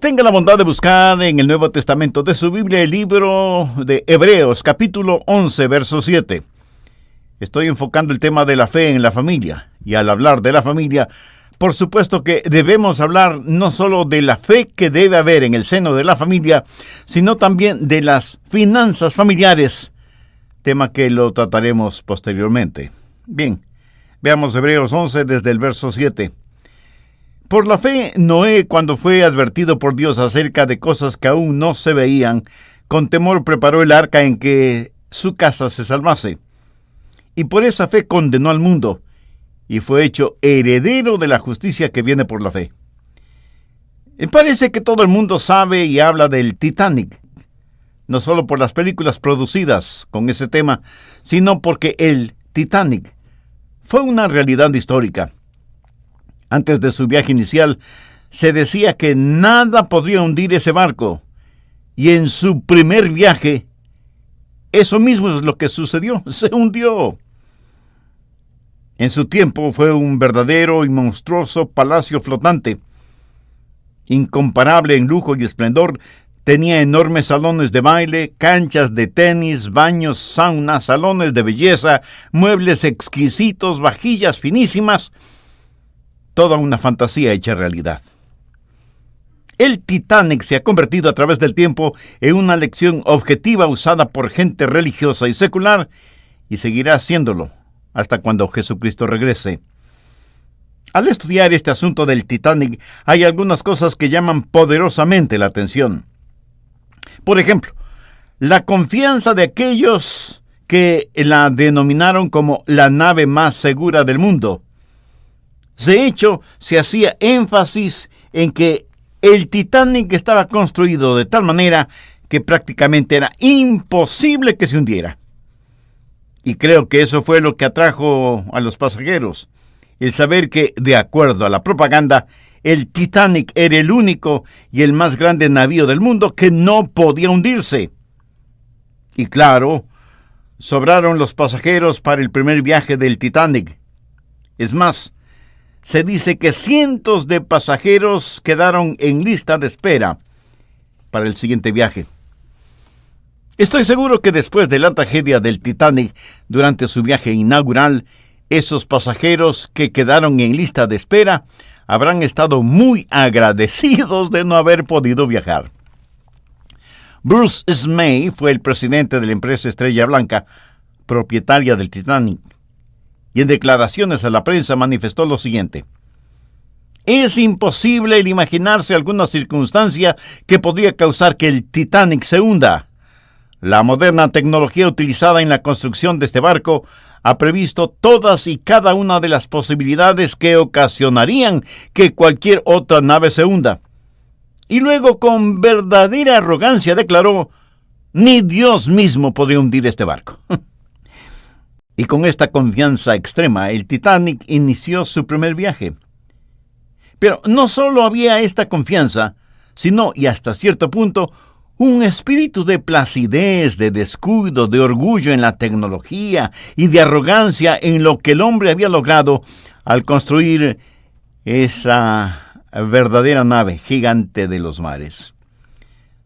Tenga la bondad de buscar en el Nuevo Testamento de su Biblia el libro de Hebreos, capítulo 11, verso 7. Estoy enfocando el tema de la fe en la familia. Y al hablar de la familia, por supuesto que debemos hablar no solo de la fe que debe haber en el seno de la familia, sino también de las finanzas familiares, tema que lo trataremos posteriormente. Bien, veamos Hebreos 11 desde el verso 7. Por la fe, Noé, cuando fue advertido por Dios acerca de cosas que aún no se veían, con temor preparó el arca en que su casa se salvase. Y por esa fe condenó al mundo, y fue hecho heredero de la justicia que viene por la fe. Parece que todo el mundo sabe y habla del Titanic, no solo por las películas producidas con ese tema, sino porque el Titanic fue una realidad histórica. Antes de su viaje inicial, se decía que nada podría hundir ese barco. Y en su primer viaje, eso mismo es lo que sucedió. Se hundió. En su tiempo fue un verdadero y monstruoso palacio flotante. Incomparable en lujo y esplendor, tenía enormes salones de baile, canchas de tenis, baños, saunas, salones de belleza, muebles exquisitos, vajillas finísimas. Toda una fantasía hecha realidad. El Titanic se ha convertido a través del tiempo en una lección objetiva usada por gente religiosa y secular, y seguirá haciéndolo hasta cuando Jesucristo regrese. Al estudiar este asunto del Titanic, hay algunas cosas que llaman poderosamente la atención. Por ejemplo, la confianza de aquellos que la denominaron como la nave más segura del mundo. De hecho, se hacía énfasis en que el Titanic estaba construido de tal manera que prácticamente era imposible que se hundiera. Y creo que eso fue lo que atrajo a los pasajeros, el saber que, de acuerdo a la propaganda, el Titanic era el único y el más grande navío del mundo que no podía hundirse. Y claro, sobraron los pasajeros para el primer viaje del Titanic. Es más, se dice que cientos de pasajeros quedaron en lista de espera para el siguiente viaje. Estoy seguro que después de la tragedia del Titanic, durante su viaje inaugural, esos pasajeros que quedaron en lista de espera habrán estado muy agradecidos de no haber podido viajar. Bruce Ismay fue el presidente de la empresa Estrella Blanca, propietaria del Titanic, y en declaraciones a la prensa manifestó lo siguiente: es imposible el imaginarse alguna circunstancia que podría causar que el Titanic se hunda. La moderna tecnología utilizada en la construcción de este barco ha previsto todas y cada una de las posibilidades que ocasionarían que cualquier otra nave se hunda. Y luego, con verdadera arrogancia, declaró: ni Dios mismo podría hundir este barco. Y con esta confianza extrema, el Titanic inició su primer viaje. Pero no solo había esta confianza, sino, y hasta cierto punto, un espíritu de placidez, de descuido, de orgullo en la tecnología y de arrogancia en lo que el hombre había logrado al construir esa verdadera nave gigante de los mares.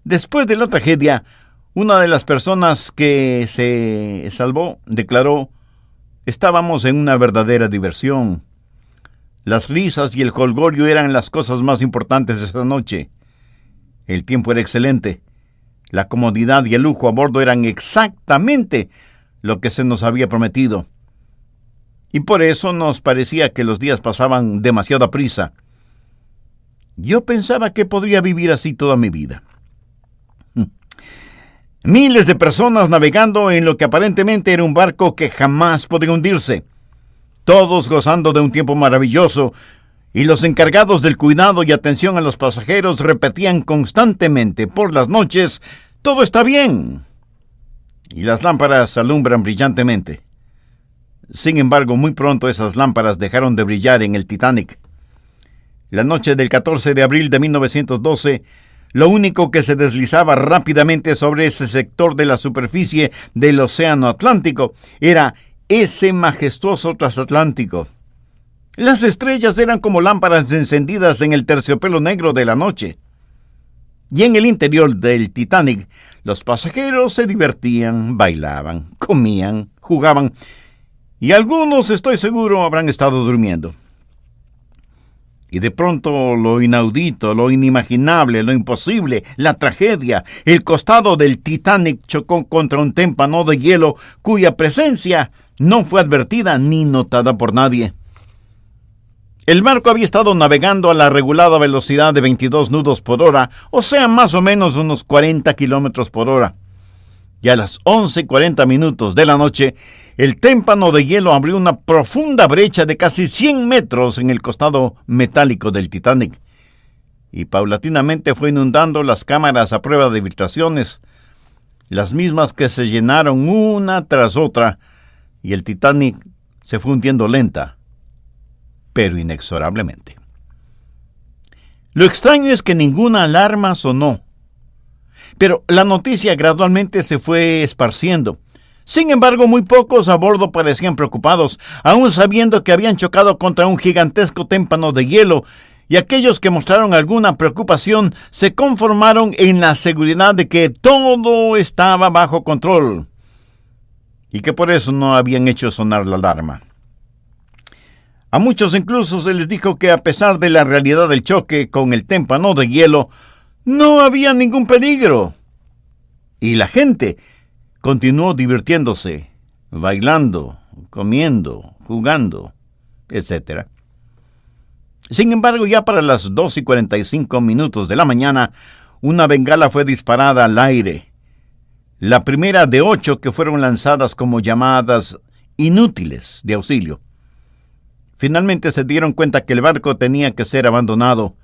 Después de la tragedia, una de las personas que se salvó declaró: estábamos en una verdadera diversión. Las risas y el jolgorio eran las cosas más importantes de esa noche. El tiempo era excelente. La comodidad y el lujo a bordo eran exactamente lo que se nos había prometido. Y por eso nos parecía que los días pasaban demasiado a prisa. Yo pensaba que podría vivir así toda mi vida. Miles de personas navegando en lo que aparentemente era un barco que jamás podría hundirse. Todos gozando de un tiempo maravilloso, y los encargados del cuidado y atención a los pasajeros repetían constantemente por las noches: todo está bien. Y las lámparas alumbran brillantemente. Sin embargo, muy pronto esas lámparas dejaron de brillar en el Titanic. La noche del 14 de abril de 1912, lo único que se deslizaba rápidamente sobre ese sector de la superficie del Océano Atlántico era ese majestuoso transatlántico. Las estrellas eran como lámparas encendidas en el terciopelo negro de la noche. Y en el interior del Titanic, los pasajeros se divertían, bailaban, comían, jugaban, y algunos, estoy seguro, habrán estado durmiendo. Y de pronto lo inaudito, lo inimaginable, lo imposible, la tragedia, el costado del Titanic chocó contra un témpano de hielo cuya presencia no fue advertida ni notada por nadie. El barco había estado navegando a la regulada velocidad de 22 nudos por hora, o sea, más o menos unos 40 kilómetros por hora. Y a las 11:40 de la noche, el témpano de hielo abrió una profunda brecha de casi 100 metros en el costado metálico del Titanic, y paulatinamente fue inundando las cámaras a prueba de filtraciones, las mismas que se llenaron una tras otra, y el Titanic se fue hundiendo lenta, pero inexorablemente. Lo extraño es que ninguna alarma sonó, pero la noticia gradualmente se fue esparciendo. Sin embargo, muy pocos a bordo parecían preocupados, aún sabiendo que habían chocado contra un gigantesco témpano de hielo, y aquellos que mostraron alguna preocupación se conformaron en la seguridad de que todo estaba bajo control, y que por eso no habían hecho sonar la alarma. A muchos incluso se les dijo que a pesar de la realidad del choque con el témpano de hielo, no había ningún peligro. Y la gente continuó divirtiéndose, bailando, comiendo, jugando, etc. Sin embargo, ya para las 2:45 de la mañana, una bengala fue disparada al aire. La primera de 8 que fueron lanzadas como llamadas inútiles de auxilio. Finalmente se dieron cuenta que el barco tenía que ser abandonado.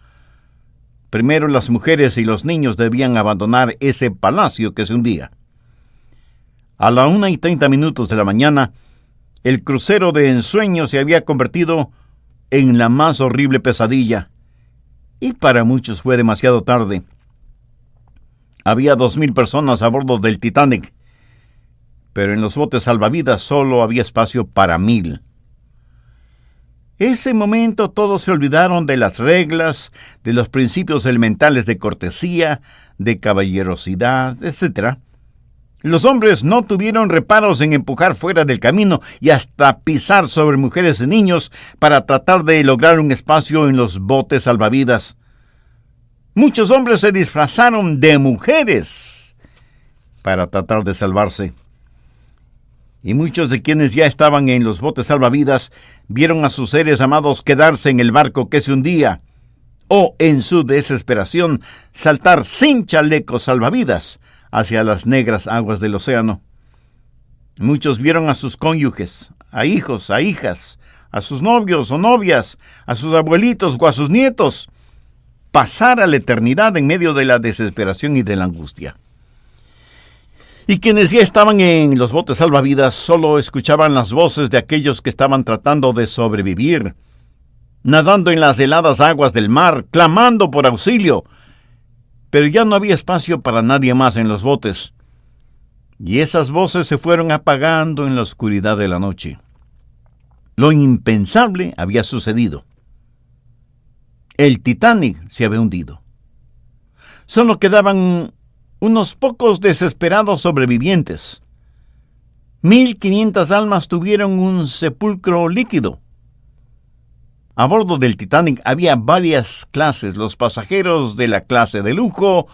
Primero las mujeres y los niños debían abandonar ese palacio que se hundía. A la 1:30 de la mañana, el crucero de ensueño se había convertido en la más horrible pesadilla, y para muchos fue demasiado tarde. Había 2,000 personas a bordo del Titanic, pero en los botes salvavidas solo había espacio para 1,000. Ese momento todos se olvidaron de las reglas, de los principios elementales de cortesía, de caballerosidad, etc. Los hombres no tuvieron reparos en empujar fuera del camino y hasta pisar sobre mujeres y niños para tratar de lograr un espacio en los botes salvavidas. Muchos hombres se disfrazaron de mujeres para tratar de salvarse. Y muchos de quienes ya estaban en los botes salvavidas vieron a sus seres amados quedarse en el barco que se hundía, o en su desesperación saltar sin chalecos salvavidas hacia las negras aguas del océano. Muchos vieron a sus cónyuges, a hijos, a hijas, a sus novios o novias, a sus abuelitos o a sus nietos, pasar a la eternidad en medio de la desesperación y de la angustia. Y quienes ya estaban en los botes salvavidas solo escuchaban las voces de aquellos que estaban tratando de sobrevivir, nadando en las heladas aguas del mar, clamando por auxilio. Pero ya no había espacio para nadie más en los botes, y esas voces se fueron apagando en la oscuridad de la noche. Lo impensable había sucedido. El Titanic se había hundido. Solo quedaban unos pocos desesperados sobrevivientes. 1,500 almas tuvieron un sepulcro líquido. A bordo del Titanic había varias clases: los pasajeros de la clase de lujo,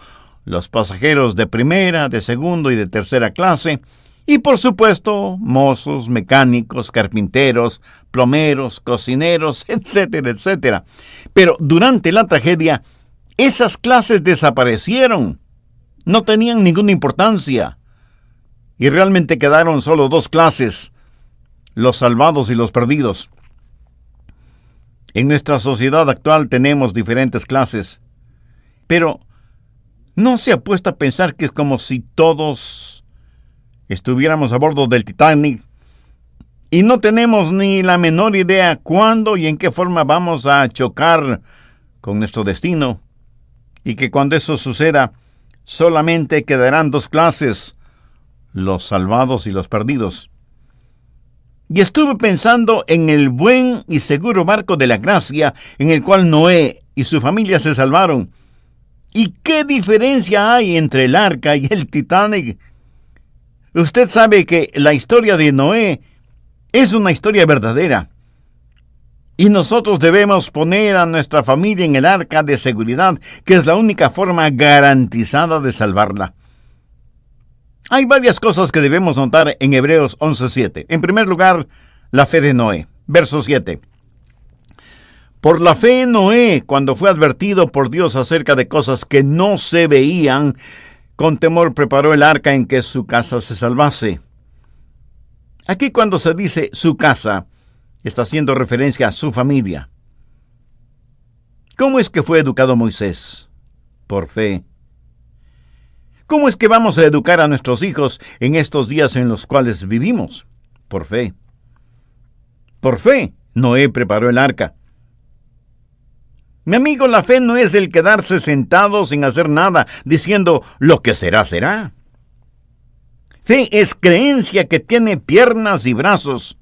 los pasajeros de primera, de segundo y de tercera clase, y por supuesto, mozos, mecánicos, carpinteros, plomeros, cocineros, etcétera, etcétera. Pero durante la tragedia, esas clases desaparecieron. No tenían ninguna importancia. Y realmente quedaron solo 2 clases: los salvados y los perdidos. En nuestra sociedad actual tenemos diferentes clases, pero ¿no se ha puesto a pensar que es como si todos estuviéramos a bordo del Titanic y no tenemos ni la menor idea cuándo y en qué forma vamos a chocar con nuestro destino? Y que cuando eso suceda, solamente quedarán 2 clases: los salvados y los perdidos. Y estuve pensando en el buen y seguro barco de la gracia en el cual Noé y su familia se salvaron, ¿Y qué diferencia hay entre el arca y el Titanic? Usted sabe que la historia de Noé es una historia verdadera. Y nosotros debemos poner a nuestra familia en el arca de seguridad, que es la única forma garantizada de salvarla. Hay varias cosas que debemos notar en Hebreos 11:7. En primer lugar, la fe de Noé. Verso 7. Por la fe Noé, cuando fue advertido por Dios acerca de cosas que no se veían, con temor preparó el arca en que su casa se salvase. Aquí cuando se dice su casa, está haciendo referencia a su familia. ¿Cómo es que fue educado Moisés? Por fe. ¿Cómo es que vamos a educar a nuestros hijos en estos días en los cuales vivimos? Por fe. Por fe, Noé preparó el arca. Mi amigo, la fe no es el quedarse sentado sin hacer nada, diciendo lo que será, será. Fe es creencia que tiene piernas y brazos.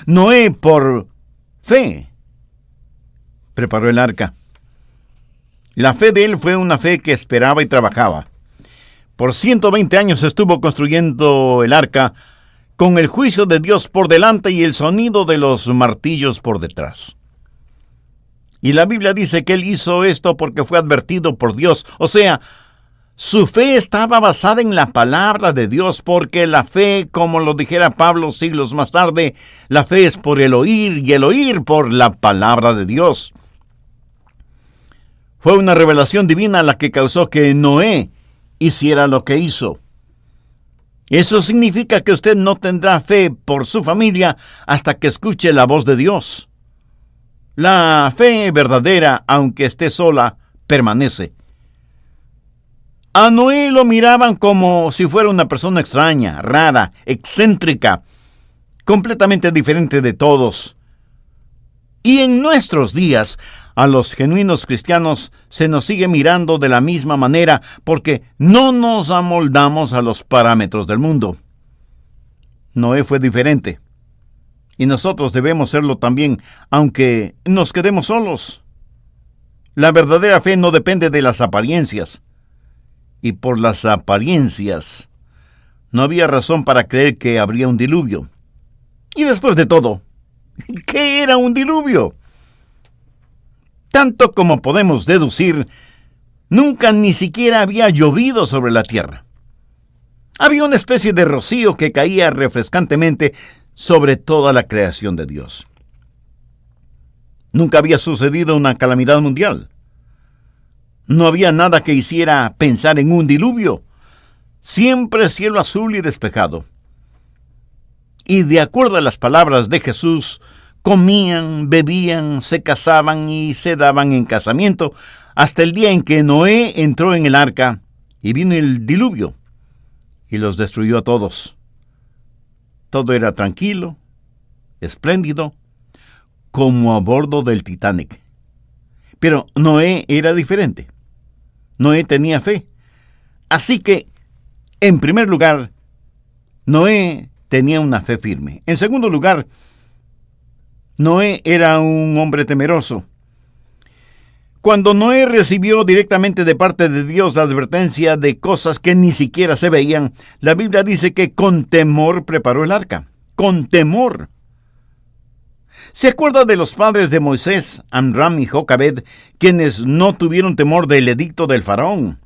Noé, por fe, preparó el arca. La fe de él fue una fe que esperaba y trabajaba. Por 120 años estuvo construyendo el arca con el juicio de Dios por delante y el sonido de los martillos por detrás. Y la Biblia dice que él hizo esto porque fue advertido por Dios. O sea, su fe estaba basada en la palabra de Dios, porque la fe, como lo dijera Pablo siglos más tarde, la fe es por el oír y el oír por la palabra de Dios. Fue una revelación divina la que causó que Noé hiciera lo que hizo. Eso significa que usted no tendrá fe por su familia hasta que escuche la voz de Dios. La fe verdadera, aunque esté sola, permanece. A Noé lo miraban como si fuera una persona extraña, rara, excéntrica, completamente diferente de todos. Y en nuestros días, a los genuinos cristianos se nos sigue mirando de la misma manera porque no nos amoldamos a los parámetros del mundo. Noé fue diferente. Y nosotros debemos serlo también, aunque nos quedemos solos. La verdadera fe no depende de las apariencias. Y por las apariencias, no había razón para creer que habría un diluvio. Y después de todo, ¿qué era un diluvio? Tanto como podemos deducir, nunca ni siquiera había llovido sobre la tierra. Había una especie de rocío que caía refrescantemente sobre toda la creación de Dios. Nunca había sucedido una calamidad mundial. No había nada que hiciera pensar en un diluvio. Siempre cielo azul y despejado. Y de acuerdo a las palabras de Jesús, comían, bebían, se casaban y se daban en casamiento hasta el día en que Noé entró en el arca y vino el diluvio y los destruyó a todos. Todo era tranquilo, espléndido, como a bordo del Titanic. Pero Noé era diferente. Noé tenía fe. Así que, en primer lugar, Noé tenía una fe firme. En segundo lugar, Noé era un hombre temeroso. Cuando Noé recibió directamente de parte de Dios la advertencia de cosas que ni siquiera se veían, la Biblia dice que con temor preparó el arca. Con temor. ¿Se acuerda de los padres de Moisés, Amram y Jocabed, quienes no tuvieron temor del edicto del faraón?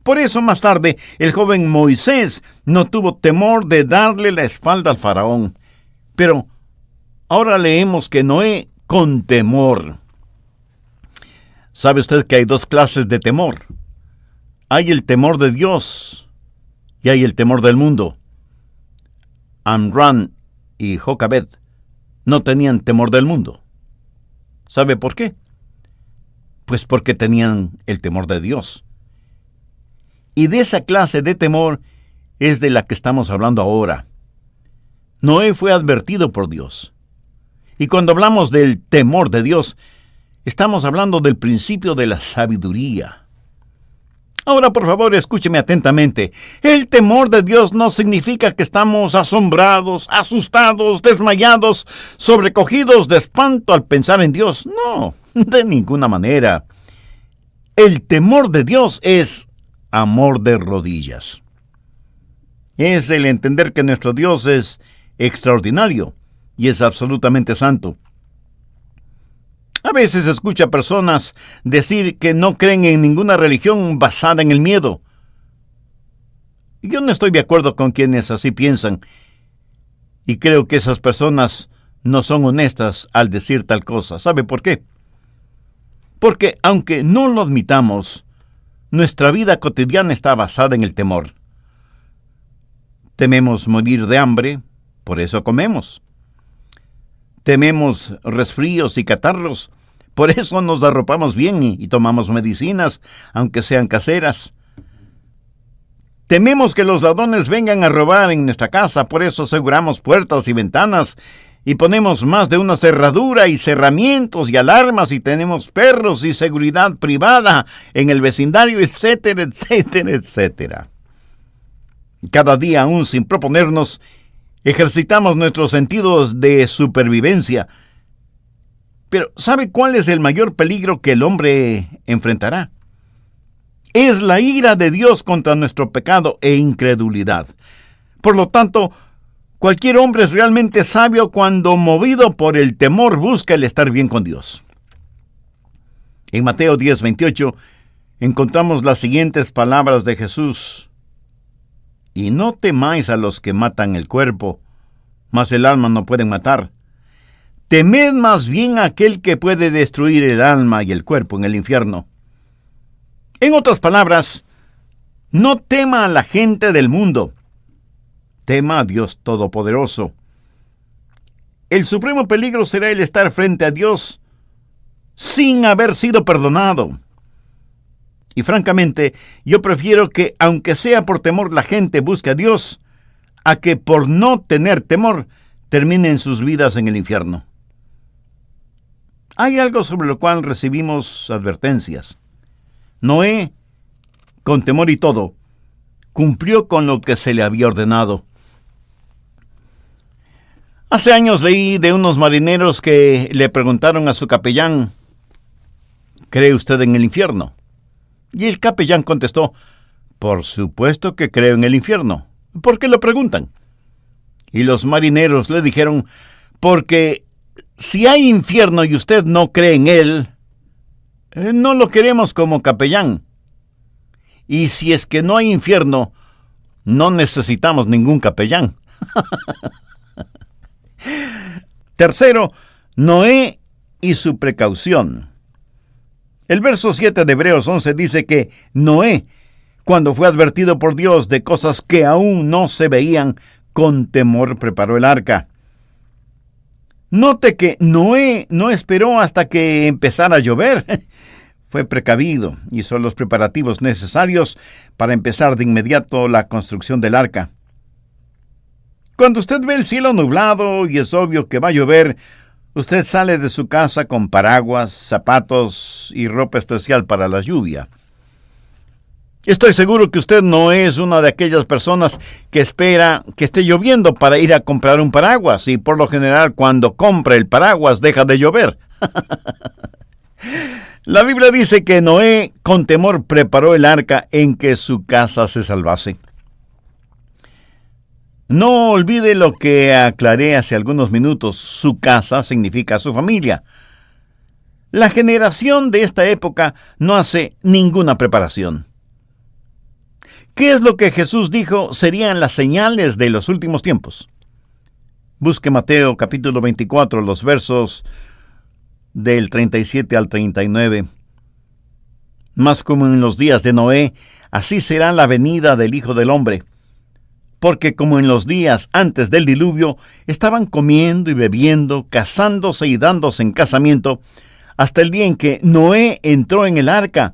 Por eso más tarde el joven Moisés no tuvo temor de darle la espalda al faraón. Pero ahora leemos que Noé con temor. ¿Sabe usted que hay dos clases de temor? Hay el temor de Dios y hay el temor del mundo. Amram y Jocabed no tenían temor del mundo. ¿Sabe por qué? Pues porque tenían el temor de Dios. Y de esa clase de temor es de la que estamos hablando ahora. Noé fue advertido por Dios. Y cuando hablamos del temor de Dios, estamos hablando del principio de la sabiduría. Ahora, por favor, escúcheme atentamente. El temor de Dios no significa que estamos asombrados, asustados, desmayados, sobrecogidos de espanto al pensar en Dios. No, de ninguna manera. El temor de Dios es amor de rodillas. Es el entender que nuestro Dios es extraordinario y es absolutamente santo. A veces escucha personas decir que no creen en ninguna religión basada en el miedo. Yo no estoy de acuerdo con quienes así piensan, y creo que esas personas no son honestas al decir tal cosa. ¿Sabe por qué? Porque aunque no lo admitamos, nuestra vida cotidiana está basada en el temor. Tememos morir de hambre, por eso comemos. Tememos resfríos y catarros, por eso nos arropamos bien y tomamos medicinas, aunque sean caseras. Tememos que los ladrones vengan a robar en nuestra casa, por eso aseguramos puertas y ventanas, y ponemos más de una cerradura y cerramientos y alarmas, y tenemos perros y seguridad privada en el vecindario, etcétera, etcétera, etcétera. Cada día, aún sin proponernos, ejercitamos nuestros sentidos de supervivencia. Pero ¿sabe cuál es el mayor peligro que el hombre enfrentará? Es la ira de Dios contra nuestro pecado e incredulidad. Por lo tanto, cualquier hombre es realmente sabio cuando, movido por el temor, busca el estar bien con Dios. En Mateo 10:28 encontramos las siguientes palabras de Jesús: y no temáis a los que matan el cuerpo, mas el alma no pueden matar. Temed más bien a aquel que puede destruir el alma y el cuerpo en el infierno. En otras palabras, no tema a la gente del mundo. Tema a Dios Todopoderoso. El supremo peligro será el estar frente a Dios sin haber sido perdonado. Y francamente, yo prefiero que, aunque sea por temor, la gente busque a Dios, a que por no tener temor, terminen sus vidas en el infierno. Hay algo sobre lo cual recibimos advertencias. Noé, con temor y todo, cumplió con lo que se le había ordenado. Hace años leí de unos marineros que le preguntaron a su capellán: ¿cree usted en el infierno? Y el capellán contestó: por supuesto que creo en el infierno. ¿Por qué lo preguntan? Y los marineros le dijeron: porque si hay infierno y usted no cree en él, no lo queremos como capellán. Y si es que no hay infierno, no necesitamos ningún capellán. Tercero, Noé y su precaución. El verso 7 de Hebreos 11 dice que Noé, cuando fue advertido por Dios de cosas que aún no se veían, con temor preparó el arca. Note que Noé no esperó hasta que empezara a llover. Fue precavido, hizo los preparativos necesarios para empezar de inmediato la construcción del arca. Cuando usted ve el cielo nublado y es obvio que va a llover, usted sale de su casa con paraguas, zapatos y ropa especial para la lluvia. Estoy seguro que usted no es una de aquellas personas que espera que esté lloviendo para ir a comprar un paraguas, y por lo general cuando compra el paraguas deja de llover. La Biblia dice que Noé con temor preparó el arca en que su casa se salvase. No olvide lo que aclaré hace algunos minutos: su casa significa su familia. La generación de esta época no hace ninguna preparación. ¿Qué es lo que Jesús dijo serían las señales de los últimos tiempos? Busque Mateo capítulo 24, los versos del 37 al 39. Mas como en los días de Noé, así será la venida del Hijo del Hombre. Porque como en los días antes del diluvio, estaban comiendo y bebiendo, casándose y dándose en casamiento, hasta el día en que Noé entró en el arca,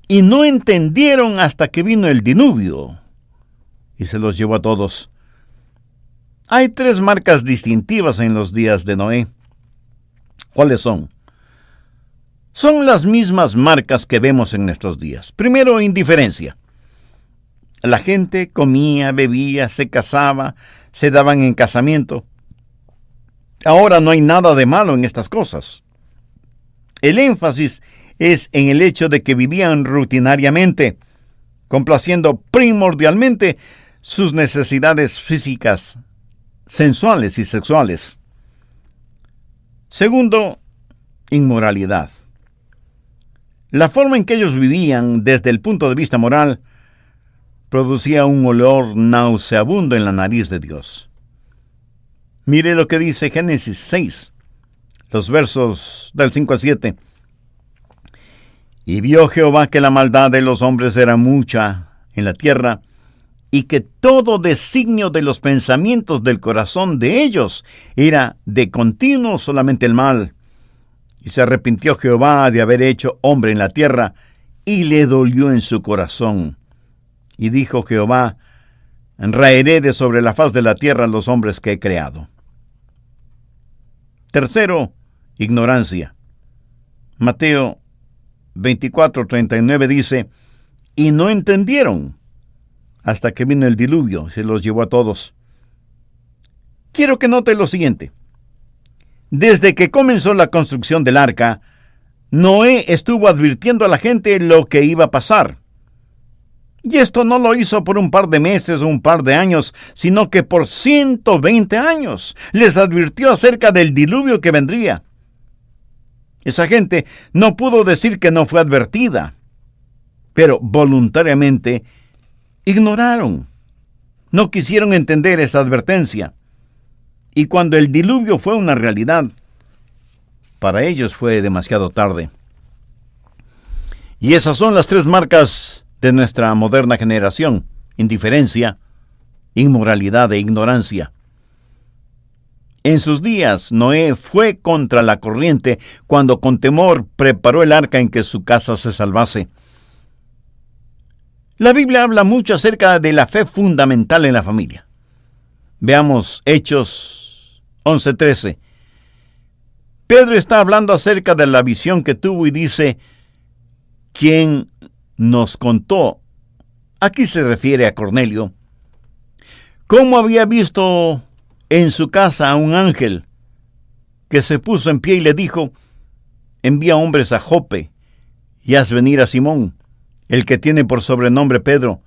y no entendieron hasta que vino el diluvio, y se los llevó a todos. Hay 3 marcas distintivas en los días de Noé. ¿Cuáles son? Son las mismas marcas que vemos en nuestros días. Primero, indiferencia. La gente comía, bebía, se casaba, se daban en casamiento. Ahora no hay nada de malo en estas cosas. El énfasis es en el hecho de que vivían rutinariamente, complaciendo primordialmente sus necesidades físicas, sensuales y sexuales. Segundo, inmoralidad. La forma en que ellos vivían desde el punto de vista moral producía un olor nauseabundo en la nariz de Dios. Mire lo que dice Génesis 6, los versos del 5 al 7. Y vio Jehová que la maldad de los hombres era mucha en la tierra, y que todo designio de los pensamientos del corazón de ellos era de continuo solamente el mal. Y se arrepintió Jehová de haber hecho hombre en la tierra, y le dolió en su corazón. Y dijo Jehová: raeré de sobre la faz de la tierra los hombres que he creado. Tercero, ignorancia. Mateo 24:39 dice: y no entendieron hasta que vino el diluvio, se los llevó a todos. Quiero que note lo siguiente. Desde que comenzó la construcción del arca, Noé estuvo advirtiendo a la gente lo que iba a pasar. Y esto no lo hizo por un par de meses o un par de años, sino que por 120 años les advirtió acerca del diluvio que vendría. Esa gente no pudo decir que no fue advertida, pero voluntariamente ignoraron. No quisieron entender esa advertencia. Y cuando el diluvio fue una realidad, para ellos fue demasiado tarde. Y esas son las tres marcas de nuestra moderna generación: indiferencia, inmoralidad e ignorancia. En sus días, Noé fue contra la corriente cuando con temor preparó el arca en que su casa se salvase. La Biblia habla mucho acerca de la fe fundamental en la familia. Veamos Hechos 11:13. Pedro está hablando acerca de la visión que tuvo y dice: ¿quién nos contó? Aquí se refiere a Cornelio. ¿Cómo había visto en su casa a un ángel que se puso en pie y le dijo: envía hombres a Jope y haz venir a Simón, el que tiene por sobrenombre Pedro.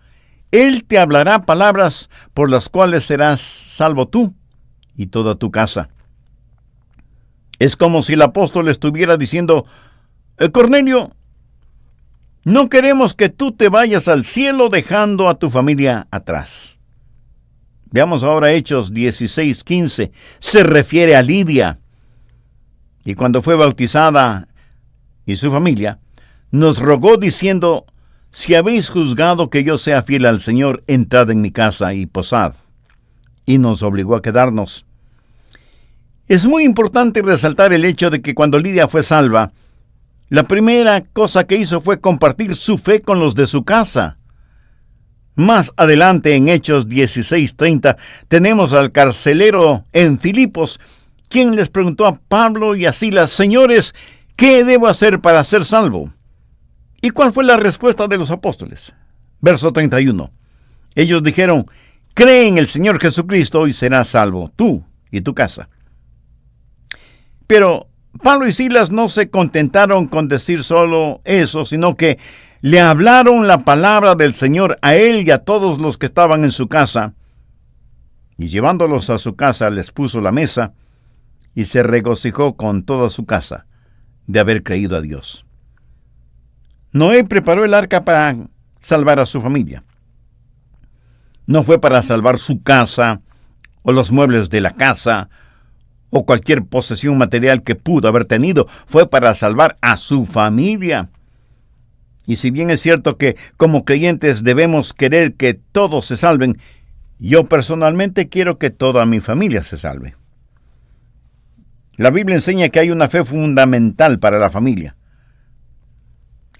Él te hablará palabras por las cuales serás salvo tú y toda tu casa. Es como si el apóstol estuviera diciendo: Cornelio, no queremos que tú te vayas al cielo dejando a tu familia atrás. Veamos ahora Hechos 16:15. Se refiere a Lidia. Y cuando fue bautizada y su familia, nos rogó diciendo: si habéis juzgado que yo sea fiel al Señor, entrad en mi casa y posad. Y nos obligó a quedarnos. Es muy importante resaltar el hecho de que cuando Lidia fue salva, la primera cosa que hizo fue compartir su fe con los de su casa. Más adelante, en Hechos 16:30, tenemos al carcelero en Filipos, quien les preguntó a Pablo y a Silas: señores, ¿qué debo hacer para ser salvo? ¿Y cuál fue la respuesta de los apóstoles? Verso 31. Ellos dijeron: cree en el Señor Jesucristo y serás salvo, tú y tu casa. Pero Pablo y Silas no se contentaron con decir solo eso, sino que le hablaron la palabra del Señor a él y a todos los que estaban en su casa. Y llevándolos a su casa les puso la mesa y se regocijó con toda su casa de haber creído a Dios. Noé preparó el arca para salvar a su familia. No fue para salvar su casa o los muebles de la casa o cualquier posesión material que pudo haber tenido. Fue para salvar a su familia. Y si bien es cierto que como creyentes debemos querer que todos se salven, yo personalmente quiero que toda mi familia se salve. La Biblia enseña que hay una fe fundamental para la familia.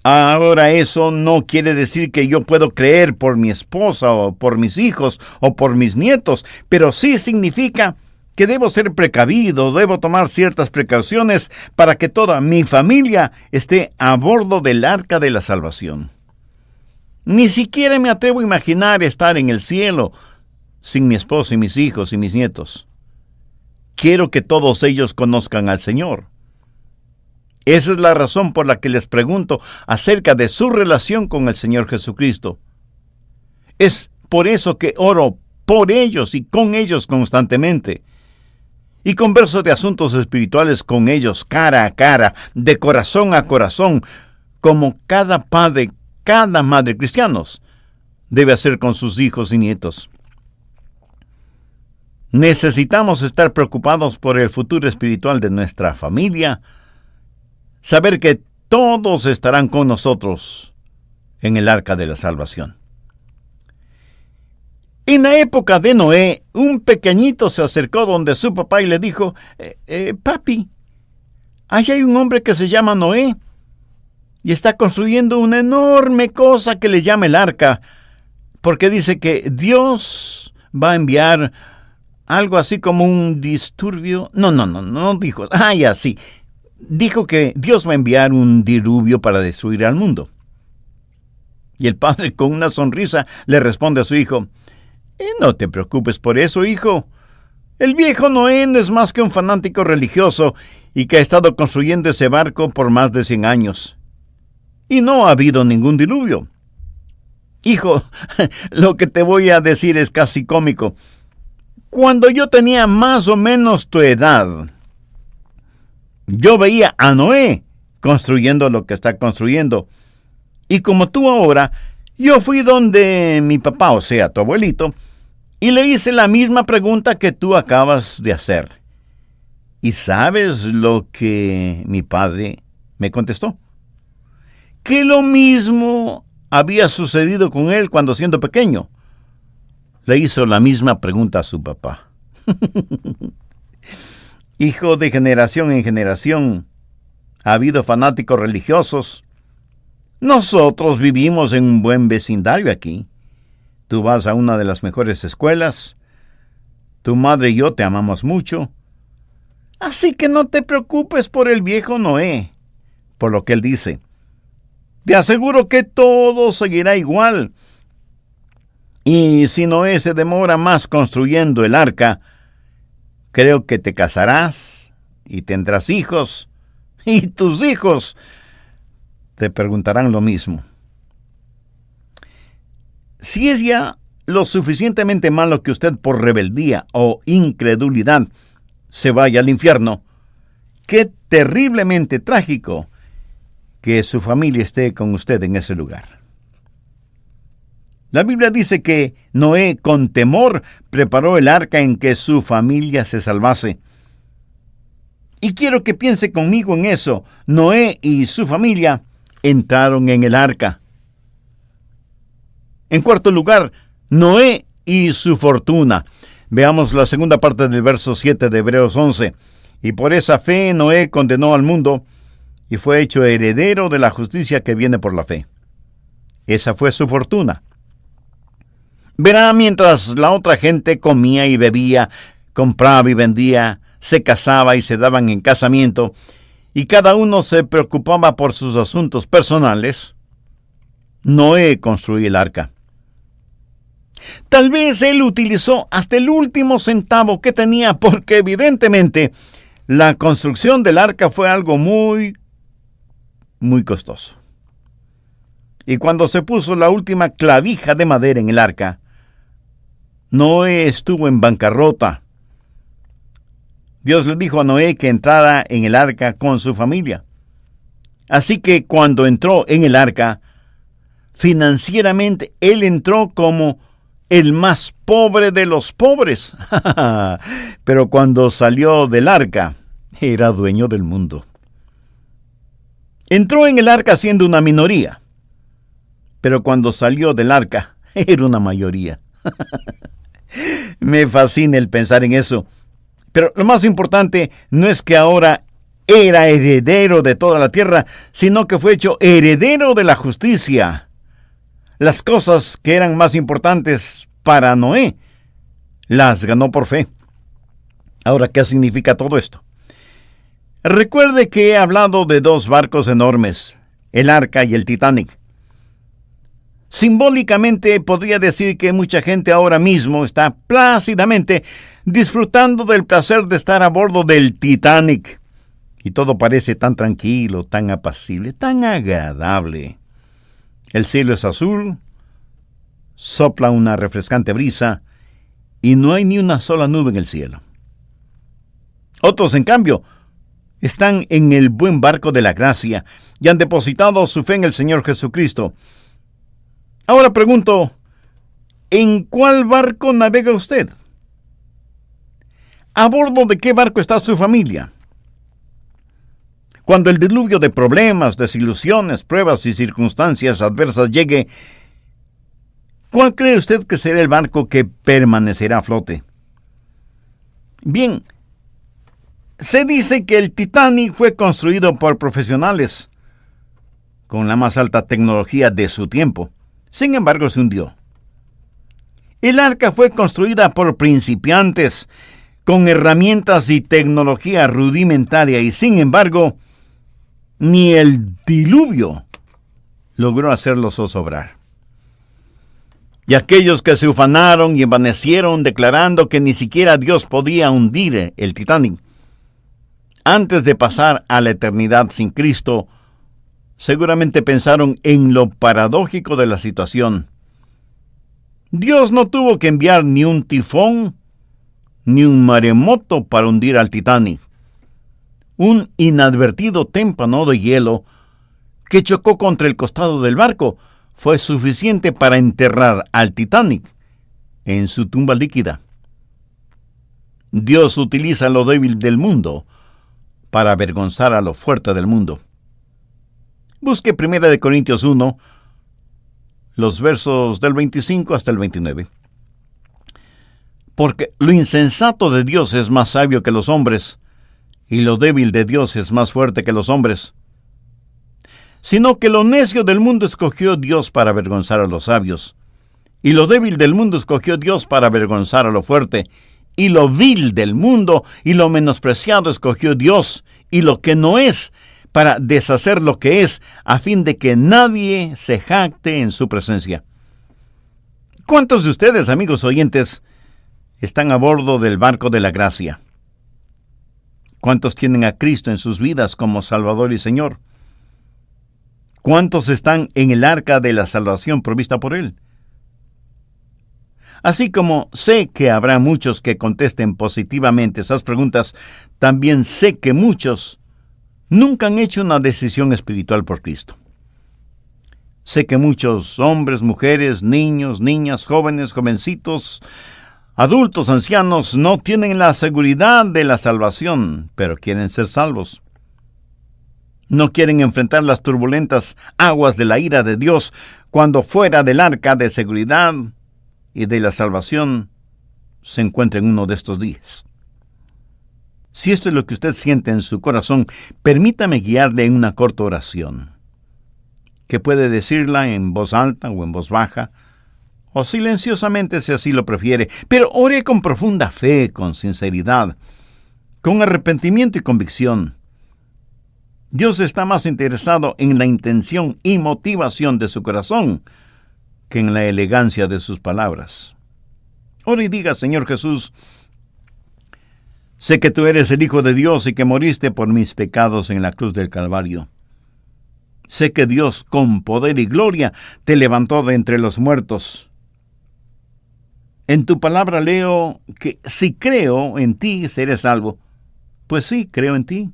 Ahora, eso no quiere decir que yo puedo creer por mi esposa o por mis hijos o por mis nietos, pero sí significa que debo ser precavido, debo tomar ciertas precauciones para que toda mi familia esté a bordo del arca de la salvación. Ni siquiera me atrevo a imaginar estar en el cielo sin mi esposa y mis hijos y mis nietos. Quiero que todos ellos conozcan al Señor. Esa es la razón por la que les pregunto acerca de su relación con el Señor Jesucristo. Es por eso que oro por ellos y con ellos constantemente. Y converso de asuntos espirituales con ellos cara a cara, de corazón a corazón, como cada padre, cada madre cristianos debe hacer con sus hijos y nietos. Necesitamos estar preocupados por el futuro espiritual de nuestra familia, saber que todos estarán con nosotros en el arca de la salvación. En la época de Noé, un pequeñito se acercó donde su papá y le dijo, papi, allá hay un hombre que se llama Noé y está construyendo una enorme cosa que le llama el arca, porque dice que Dios va a enviar algo así como un disturbio. No dijo. Ya sí. Dijo que Dios va a enviar un diluvio para destruir al mundo. Y el padre, con una sonrisa, le responde a su hijo, no te preocupes por eso, hijo. El viejo Noé no es más que un fanático religioso y que ha estado construyendo ese barco por más de 100 años. Y no ha habido ningún diluvio. Hijo, lo que te voy a decir es casi cómico. Cuando yo tenía más o menos tu edad, yo veía a Noé construyendo lo que está construyendo. Y como tú ahora, yo fui donde mi papá, o sea, tu abuelito, y le hice la misma pregunta que tú acabas de hacer. ¿Y sabes lo que mi padre me contestó? Que lo mismo había sucedido con él cuando siendo pequeño. Le hizo la misma pregunta a su papá. Hijo, de generación en generación ha habido fanáticos religiosos. Nosotros vivimos en un buen vecindario aquí. Tú vas a una de las mejores escuelas. Tu madre y yo te amamos mucho. Así que no te preocupes por el viejo Noé, por lo que él dice. Te aseguro que todo seguirá igual. Y si Noé se demora más construyendo el arca, creo que te casarás y tendrás hijos, y tus hijos te preguntarán lo mismo. Si es ya lo suficientemente malo que usted por rebeldía o incredulidad se vaya al infierno, qué terriblemente trágico que su familia esté con usted en ese lugar. La Biblia dice que Noé con temor preparó el arca en que su familia se salvase. Y quiero que piense conmigo en eso. Noé y su familia entraron en el arca. En cuarto lugar, Noé y su fortuna. Veamos la segunda parte del verso 7 de Hebreos 11. Y por esa fe Noé condenó al mundo y fue hecho heredero de la justicia que viene por la fe. Esa fue su fortuna. Verá, mientras la otra gente comía y bebía, compraba y vendía, se casaba y se daban en casamiento, y cada uno se preocupaba por sus asuntos personales, Noé construyó el arca. Tal vez él utilizó hasta el último centavo que tenía, porque evidentemente la construcción del arca fue algo muy costoso. Y cuando se puso la última clavija de madera en el arca, Noé estuvo en bancarrota. Dios le dijo a Noé que entrara en el arca con su familia. Así que cuando entró en el arca, financieramente él entró como el más pobre de los pobres. Pero cuando salió del arca, era dueño del mundo. Entró en el arca siendo una minoría, pero cuando salió del arca, era una mayoría. Me fascina el pensar en eso. Pero lo más importante no es que ahora era heredero de toda la tierra, sino que fue hecho heredero de la justicia. Las cosas que eran más importantes para Noé, las ganó por fe. Ahora, ¿qué significa todo esto? Recuerde que he hablado de dos barcos enormes, el Arca y el Titanic. Simbólicamente podría decir que mucha gente ahora mismo está plácidamente disfrutando del placer de estar a bordo del Titanic. y todo parece tan tranquilo, tan apacible, tan agradable. El cielo es azul, sopla una refrescante brisa y no hay ni una sola nube en el cielo. Otros, en cambio, están en el buen barco de la gracia y han depositado su fe en el Señor Jesucristo. Ahora pregunto, ¿en cuál barco navega usted? ¿A bordo de qué barco está su familia? Cuando el diluvio de problemas, desilusiones, pruebas y circunstancias adversas llegue, ¿cuál cree usted que será el barco que permanecerá a flote? Bien, se dice que el Titanic fue construido por profesionales con la más alta tecnología de su tiempo. Sin embargo, se hundió. El arca fue construida por principiantes con herramientas y tecnología rudimentaria y, sin embargo, ni el diluvio logró hacerlo zozobrar. Y aquellos que se ufanaron y envanecieron declarando que ni siquiera Dios podía hundir el Titanic antes de pasar a la eternidad sin Cristo, seguramente pensaron en lo paradójico de la situación. Dios no tuvo que enviar ni un tifón ni un maremoto para hundir al Titanic. Un inadvertido témpano de hielo que chocó contra el costado del barco fue suficiente para enterrar al Titanic en su tumba líquida. Dios utiliza lo débil del mundo para avergonzar a lo fuerte del mundo. Busque 1 Corintios 1, los versos del 25 hasta el 29. Porque lo insensato de Dios es más sabio que los hombres, y lo débil de Dios es más fuerte que los hombres. Sino que lo necio del mundo escogió Dios para avergonzar a los sabios, y lo débil del mundo escogió Dios para avergonzar a lo fuerte, y lo vil del mundo y lo menospreciado escogió Dios, y lo que no es, para deshacer lo que es, a fin de que nadie se jacte en su presencia. ¿Cuántos de ustedes, amigos oyentes, están a bordo del barco de la gracia? ¿Cuántos tienen a Cristo en sus vidas como Salvador y Señor? ¿Cuántos están en el arca de la salvación provista por Él? Así como sé que habrá muchos que contesten positivamente esas preguntas, también sé que muchos nunca han hecho una decisión espiritual por Cristo. Sé que muchos hombres, mujeres, niños, niñas, jóvenes, jovencitos, adultos, ancianos, no tienen la seguridad de la salvación, pero quieren ser salvos. No quieren enfrentar las turbulentas aguas de la ira de Dios cuando fuera del arca de seguridad y de la salvación se encuentra en uno de estos días. Si esto es lo que usted siente en su corazón, permítame guiarle en una corta oración, que puede decirla en voz alta o en voz baja, o silenciosamente si así lo prefiere, pero ore con profunda fe, con sinceridad, con arrepentimiento y convicción. Dios está más interesado en la intención y motivación de su corazón que en la elegancia de sus palabras. Ora y diga: Señor Jesús, sé que tú eres el Hijo de Dios y que moriste por mis pecados en la cruz del Calvario. Sé que Dios, con poder y gloria, te levantó de entre los muertos. En tu palabra leo que si creo en ti, seré salvo. Pues sí, creo en ti.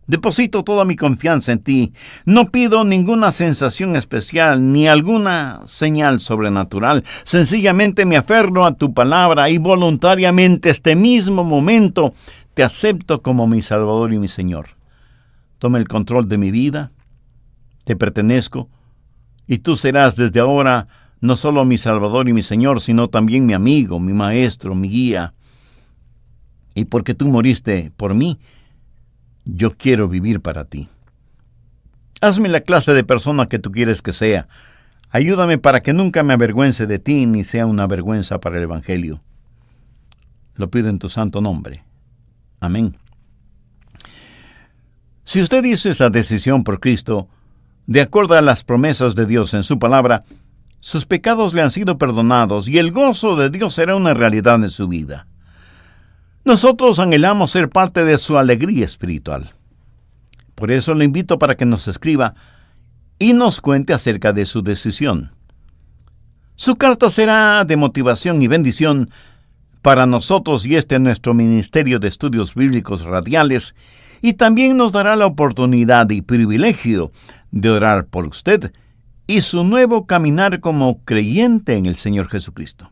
Deposito toda mi confianza en ti. No pido ninguna sensación especial ni alguna señal sobrenatural. Sencillamente me aferro a tu palabra y voluntariamente este mismo momento te acepto como mi Salvador y mi Señor. Toma el control de mi vida. Te pertenezco y tú serás desde ahora no solo mi Salvador y mi Señor, sino también mi amigo, mi maestro, mi guía. Y porque tú moriste por mí, yo quiero vivir para ti. Hazme la clase de persona que tú quieres que sea. Ayúdame para que nunca me avergüence de ti, ni sea una vergüenza para el Evangelio. Lo pido en tu santo nombre. Amén. Si usted hizo esa decisión por Cristo, de acuerdo a las promesas de Dios en su palabra, sus pecados le han sido perdonados y el gozo de Dios será una realidad en su vida. Nosotros anhelamos ser parte de su alegría espiritual. Por eso le invito para que nos escriba y nos cuente acerca de su decisión. Su carta será de motivación y bendición para nosotros y nuestro Ministerio de Estudios Bíblicos Radiales, y también nos dará la oportunidad y privilegio de orar por usted y su nuevo caminar como creyente en el Señor Jesucristo.